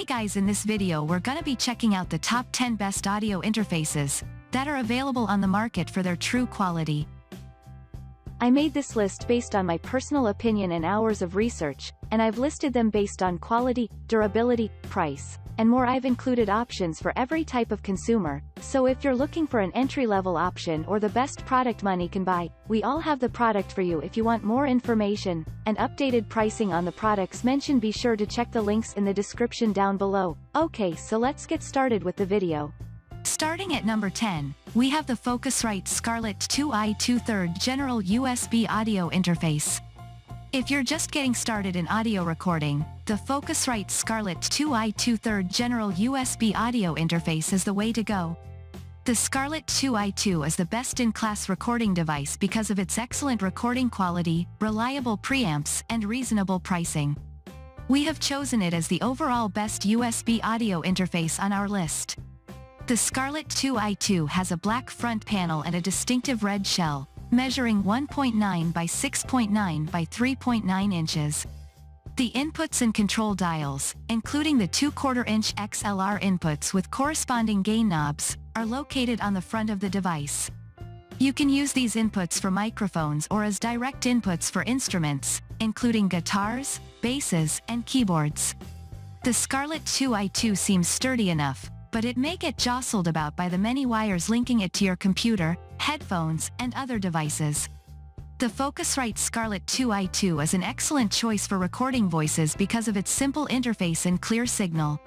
guys, in this video we're gonna be checking out the top 10 best audio interfaces that are available on the market for their true quality. I made this list based on my personal opinion and hours of research, and I've listed them based on quality, durability, price, and more. I've included options for every type of consumer, so if you're looking for an entry-level option or the best product money can buy, we all have the product for you. If you want more information and updated pricing on the products mentioned, be sure to check the links in the description down below. Okay, so let's get started with the video. Starting at number 10, we have the Focusrite Scarlett 2i 2/3 General USB Audio Interface. If you're just getting started in audio recording, the Focusrite Scarlett 2i 2/3 General USB Audio Interface is the way to go. The Scarlett 2i2 is the best-in-class recording device because of its excellent recording quality, reliable preamps, and reasonable pricing. We have chosen it as the overall best USB audio interface on our list. The Scarlett 2i2 has a black front panel and a distinctive red shell, measuring 1.9 by 6.9 by 3.9 inches. The inputs and control dials, including the 2/4-inch XLR inputs with corresponding gain knobs, are located on the front of the device. You can use these inputs for microphones or as direct inputs for instruments, including guitars, basses, and keyboards. The Scarlett 2i2 seems sturdy enough, but it may get jostled about by the many wires linking it to your computer, headphones, and other devices. The Focusrite Scarlett 2i2 is an excellent choice for recording voices because of its simple interface and clear signal.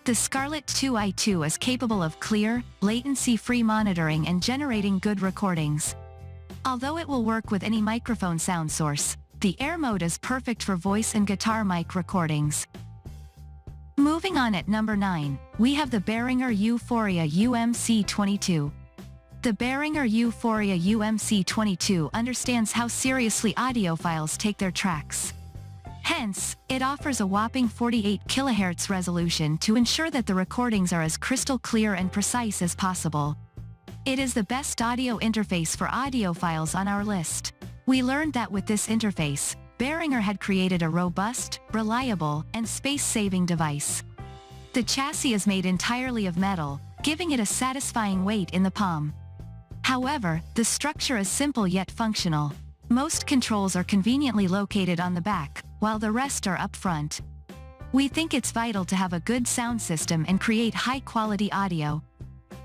The Scarlett 2i2 is capable of clear, latency-free monitoring and generating good recordings. Although it will work with any microphone sound source, the air mode is perfect for voice and guitar mic recordings. Moving on, at number 9, we have the Behringer U-PHORIA UMC22. The Behringer U-PHORIA UMC22 understands how seriously audiophiles take their tracks. Hence, it offers a whopping 48 kHz resolution to ensure that the recordings are as crystal clear and precise as possible. It is the best audio interface for audiophiles on our list. We learned that with this interface, Behringer had created a robust, reliable, and space-saving device. The chassis is made entirely of metal, giving it a satisfying weight in the palm. However, the structure is simple yet functional. Most controls are conveniently located on the back, while the rest are up front. We think it's vital to have a good sound system and create high-quality audio.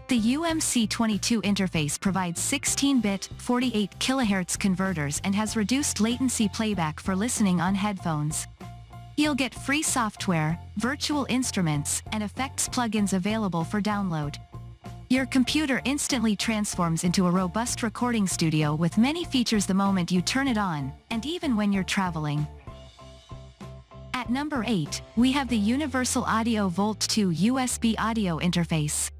The UMC22 interface provides 16-bit, 48 kHz converters and has reduced latency playback for listening on headphones. You'll get free software, virtual instruments, and effects plugins available for download. Your computer instantly transforms into a robust recording studio with many features the moment you turn it on, and even when you're traveling. At number 8, we have the Universal Audio Volt 2 USB Audio Interface.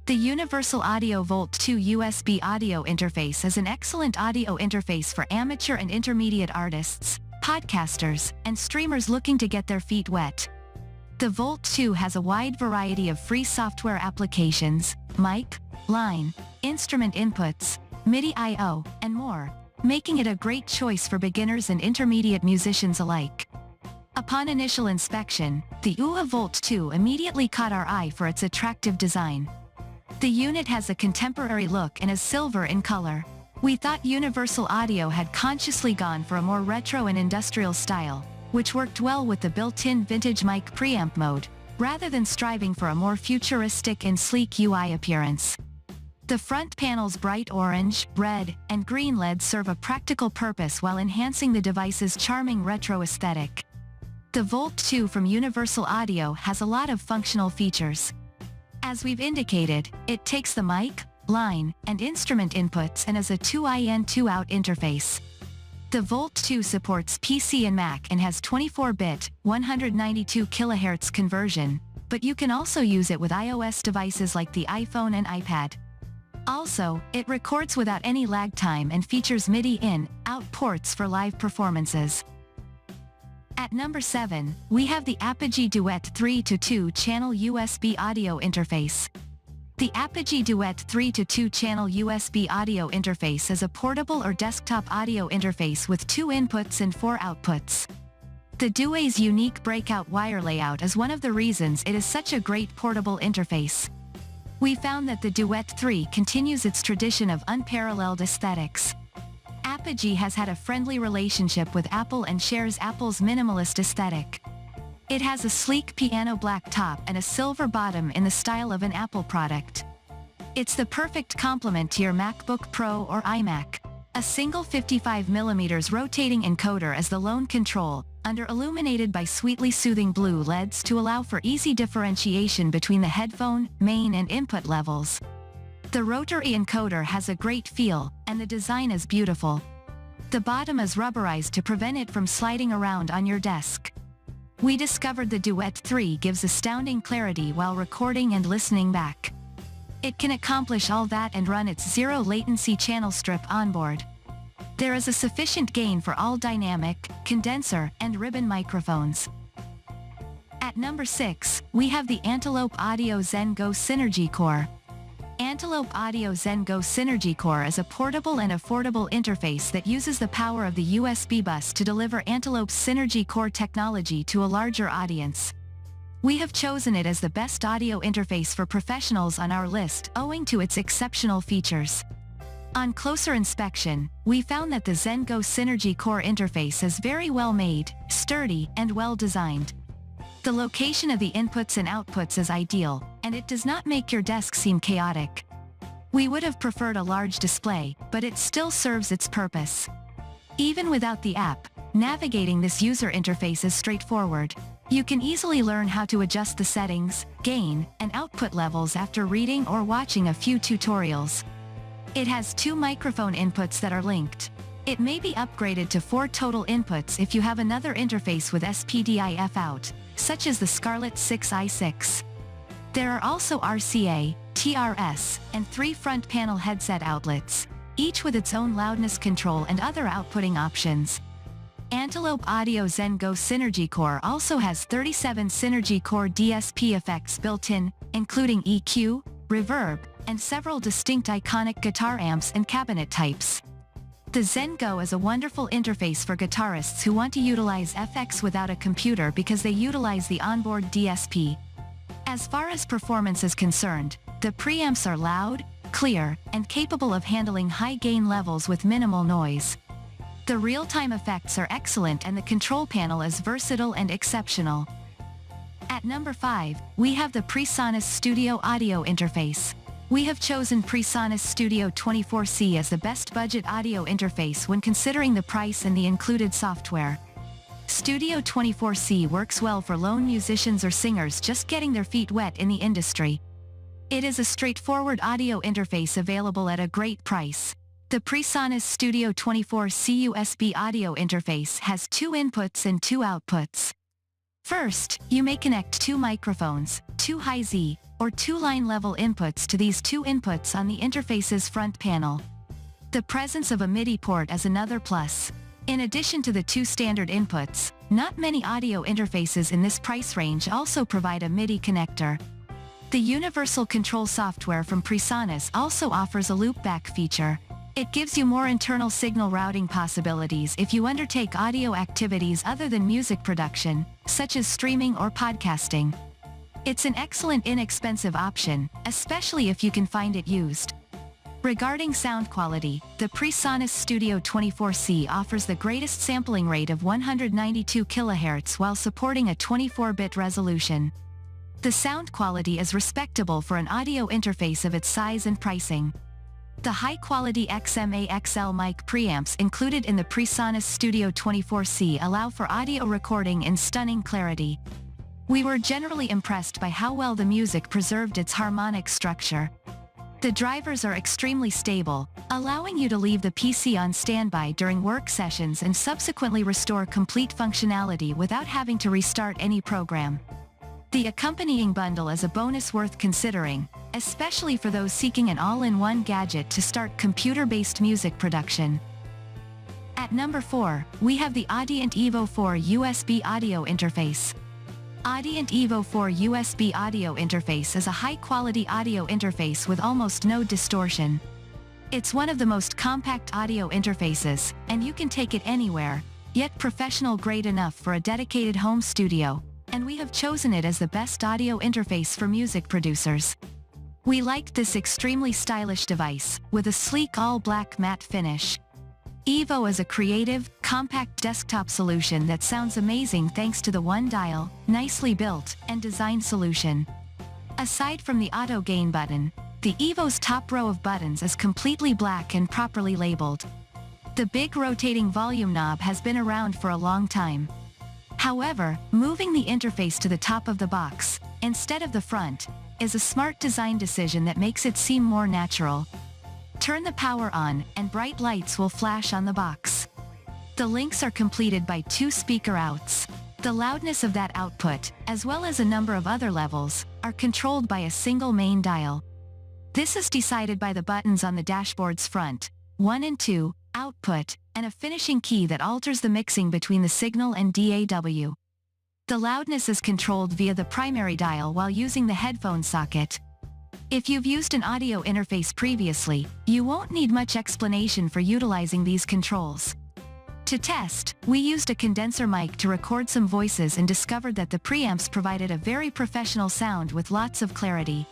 The Universal Audio Volt 2 USB audio interface is an excellent audio interface for amateur and intermediate artists, podcasters, and streamers looking to get their feet wet. The Volt 2 has a wide variety of free software applications, mic, line, instrument inputs, MIDI I/O, and more, making it a great choice for beginners and intermediate musicians alike. Upon initial inspection, the UA Volt 2 immediately caught our eye for its attractive design. The unit has a contemporary look and is silver in color. We thought Universal Audio had consciously gone for a more retro and industrial style, which worked well with the built-in vintage mic preamp mode, rather than striving for a more futuristic and sleek UI appearance. The front panel's bright orange, red, and green LEDs serve a practical purpose while enhancing the device's charming retro aesthetic. The Volt 2 from Universal Audio has a lot of functional features. As we've indicated, it takes the mic, line, and instrument inputs and is a 2in 2out interface. The Volt 2 supports PC and Mac and has 24-bit, 192 kHz conversion, but you can also use it with iOS devices like the iPhone and iPad. Also, it records without any lag time and features MIDI in/out ports for live performances. At number 7, we have the Apogee Duet 3-2 channel USB audio interface. The Apogee Duet 3-2 channel USB audio interface is a portable or desktop audio interface with 2 inputs and 4 outputs. The Duet's unique breakout wire layout is one of the reasons it is such a great portable interface. We found that the Duet 3 continues its tradition of unparalleled aesthetics. Apogee has had a friendly relationship with Apple and shares Apple's minimalist aesthetic. It has a sleek piano black top and a silver bottom in the style of an Apple product. It's the perfect complement to your MacBook Pro or iMac. A single 55mm rotating encoder as the lone control, illuminated by sweetly soothing blue LEDs to allow for easy differentiation between the headphone, main and input levels. The rotary encoder has a great feel, and the design is beautiful. The bottom is rubberized to prevent it from sliding around on your desk. We discovered the Duet 3 gives astounding clarity while recording and listening back. It can accomplish all that and run its zero-latency channel strip onboard. There is a sufficient gain for all dynamic, condenser, and ribbon microphones. At number 6, we have the Antelope Audio Zen Go Synergy Core. Antelope Audio Zen Go Synergy Core is a portable and affordable interface that uses the power of the USB bus to deliver Antelope's Synergy Core technology to a larger audience. We have chosen it as the best audio interface for professionals on our list owing to its exceptional features. On closer inspection, we found that the Zen Go Synergy Core interface is very well made, sturdy, and well designed. The location of the inputs and outputs is ideal, and it does not make your desk seem chaotic. We would have preferred a large display, but it still serves its purpose. Even without the app, navigating this user interface is straightforward. You can easily learn how to adjust the settings, gain, and output levels after reading or watching a few tutorials. It has 2 microphone inputs that are linked. It may be upgraded to 4 total inputs if you have another interface with SPDIF out, such as the Scarlett 6i6. There are also RCA, TRS, and 3 front panel headset outlets, each with its own loudness control and other outputting options. Antelope Audio Zen Go Synergy Core also has 37 Synergy Core DSP effects built in, including EQ, reverb, and several distinct iconic guitar amps and cabinet types. The Zen Go is a wonderful interface for guitarists who want to utilize FX without a computer because they utilize the onboard DSP. As far as performance is concerned, the preamps are loud, clear, and capable of handling high gain levels with minimal noise. The real-time effects are excellent and the control panel is versatile and exceptional. At number 5, we have the PreSonus Studio Audio Interface. We have chosen PreSonus Studio 24C as the best budget audio interface when considering the price and the included software. Studio 24C works well for lone musicians or singers just getting their feet wet in the industry. It is a straightforward audio interface available at a great price. The PreSonus Studio 24C USB audio interface has 2 inputs and 2 outputs. First, you may connect 2 microphones, 2 high-Z, or 2 line-level inputs to these 2 inputs on the interface's front panel. The presence of a MIDI port is another plus. In addition to the 2 standard inputs, not many audio interfaces in this price range also provide a MIDI connector. The universal control software from PreSonus also offers a loopback feature. It gives you more internal signal routing possibilities if you undertake audio activities other than music production, such as streaming or podcasting. It's an excellent inexpensive option, especially if you can find it used. Regarding sound quality, the PreSonus Studio 24C offers the greatest sampling rate of 192 kHz while supporting a 24-bit resolution. The sound quality is respectable for an audio interface of its size and pricing. The high-quality XMA-XL mic preamps included in the PreSonus Studio 24C allow for audio recording in stunning clarity. We were generally impressed by how well the music preserved its harmonic structure. The drivers are extremely stable, allowing you to leave the PC on standby during work sessions and subsequently restore complete functionality without having to restart any program. The accompanying bundle is a bonus worth considering, especially for those seeking an all-in-one gadget to start computer-based music production. At number 4, we have the Audient Evo 4 USB audio interface. Audient Evo 4 USB audio interface is a high-quality audio interface with almost no distortion. It's one of the most compact audio interfaces, and you can take it anywhere. yet professional grade enough for a dedicated home studio, and we have chosen it as the best audio interface for music producers. We liked this extremely stylish device, with a sleek all-black matte finish. Evo is a creative, compact desktop solution that sounds amazing thanks to the one-dial, nicely built, and designed solution. Aside from the auto gain button, the Evo's top row of buttons is completely black and properly labeled. The big rotating volume knob has been around for a long time. However, moving the interface to the top of the box, instead of the front, is a smart design decision that makes it seem more natural. Turn the power on, and bright lights will flash on the box. The links are completed by 2 speaker outs. The loudness of that output, as well as a number of other levels, are controlled by a single main dial. This is decided by the buttons on the dashboard's front, 1 and 2, output, and a finishing key that alters the mixing between the signal and DAW. The loudness is controlled via the primary dial while using the headphone socket. If you've used an audio interface previously, you won't need much explanation for utilizing these controls. To test, we used a condenser mic to record some voices and discovered that the preamps provided a very professional sound with lots of clarity.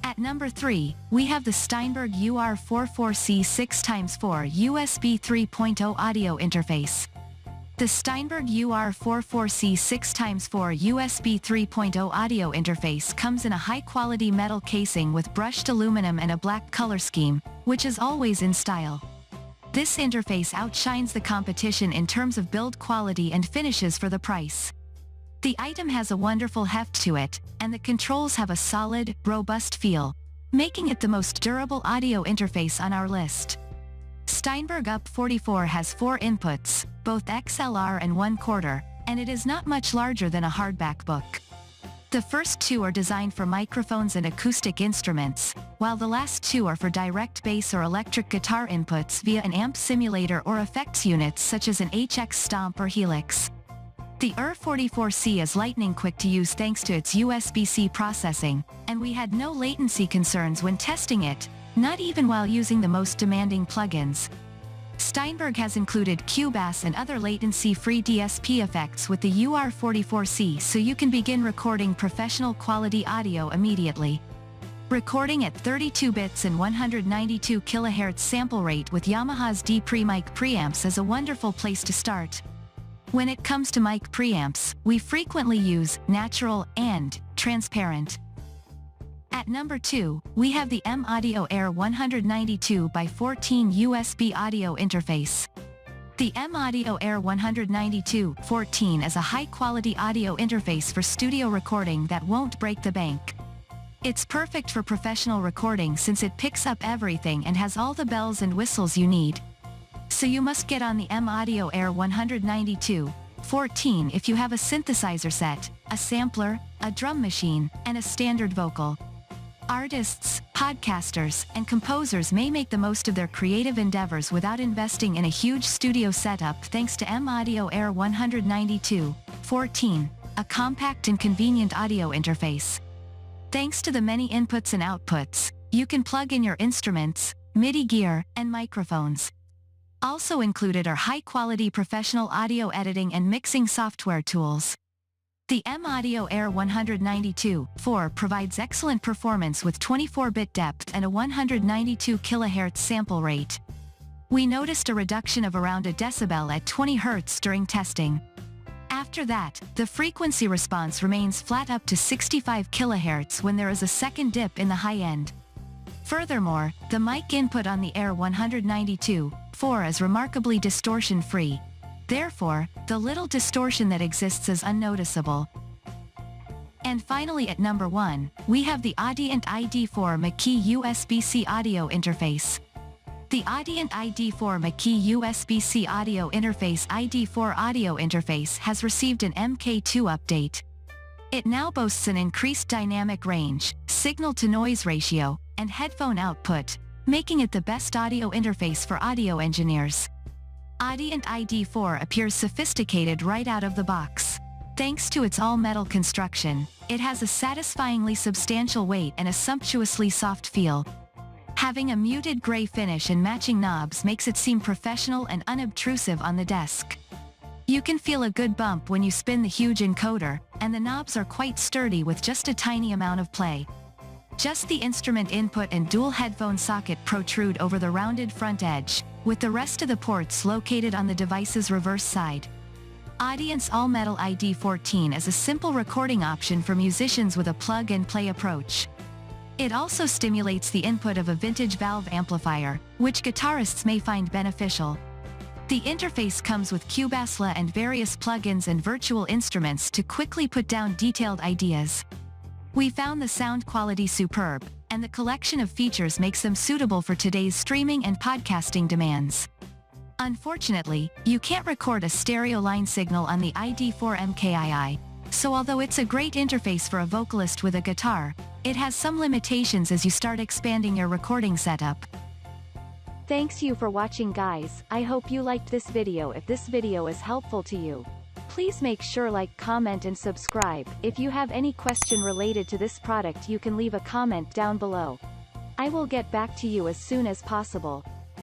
At number 3, we have the Steinberg UR44C 6x4 USB 3.0 audio interface. The Steinberg UR44C 6x4 USB 3.0 audio interface comes in a high-quality metal casing with brushed aluminum and a black color scheme, which is always in style. This interface outshines the competition in terms of build quality and finishes for the price. The item has a wonderful heft to it, and the controls have a solid, robust feel, making it the most durable audio interface on our list. Steinberg UP44 has 4 inputs, both XLR and 1/4, and it is not much larger than a hardback book. The first 2 are designed for microphones and acoustic instruments, while the last 2 are for direct bass or electric guitar inputs via an amp simulator or effects units such as an HX Stomp or Helix. The UR44C is lightning quick to use thanks to its USB-C processing, and we had no latency concerns when testing it, not even while using the most demanding plugins. Steinberg has included Q-Bass and other latency-free DSP effects with the UR44C, so you can begin recording professional quality audio immediately. Recording at 32 bits and 192 kHz sample rate with Yamaha's D-Pre mic preamps is a wonderful place to start. When it comes to mic preamps, we frequently use natural and transparent. At number 2, we have the M-Audio Air 192x14 USB audio interface. The M-Audio Air 192x14 is a high-quality audio interface for studio recording that won't break the bank. It's perfect for professional recording since it picks up everything and has all the bells and whistles you need. So you must get on the M-Audio Air 192x14 if you have a synthesizer set, a sampler, a drum machine, and a standard vocal. Artists, podcasters, and composers may make the most of their creative endeavors without investing in a huge studio setup thanks to M-Audio Air 192x14, a compact and convenient audio interface. Thanks to the many inputs and outputs, you can plug in your instruments, MIDI gear, and microphones. Also included are high-quality professional audio editing and mixing software tools. The M-Audio Air 192x14 provides excellent performance with 24-bit depth and a 192 kHz sample rate. We noticed a reduction of around a decibel at 20 Hz during testing. After that, the frequency response remains flat up to 65 kHz when there is a second dip in the high end. Furthermore, the mic input on the Air 192x14 is remarkably distortion-free. Therefore, the little distortion that exists is unnoticeable. And finally at number 1, we have the Audient ID4 MKII USB-C audio interface. The Audient ID4 MKII USB-C audio interface ID4 audio interface has received an MKII update. It now boasts an increased dynamic range, signal-to-noise ratio, and headphone output, making it the best audio interface for audio engineers. Audient ID4 appears sophisticated right out of the box. Thanks to its all-metal construction, it has a satisfyingly substantial weight and a sumptuously soft feel. Having a muted gray finish and matching knobs makes it seem professional and unobtrusive on the desk. You can feel a good bump when you spin the huge encoder, and the knobs are quite sturdy with just a tiny amount of play. Just the instrument input and dual headphone socket protrude over the rounded front edge, with the rest of the ports located on the device's reverse side. Audience All-Metal ID14 is a simple recording option for musicians with a plug-and-play approach. It also stimulates the input of a vintage valve amplifier, which guitarists may find beneficial. The interface comes with Cubasla and various plugins and virtual instruments to quickly put down detailed ideas. We found the sound quality superb, and the collection of features makes them suitable for today's streaming and podcasting demands. Unfortunately, you can't record a stereo line signal on the ID4 MKII, so although it's a great interface for a vocalist with a guitar, it has some limitations as you start expanding your recording setup. Thanks you for watching, guys. I hope you liked this video. If this video is helpful to you, please make sure like, comment and subscribe. If you have any question related to this product, you can leave a comment down below. I will get back to you as soon as possible.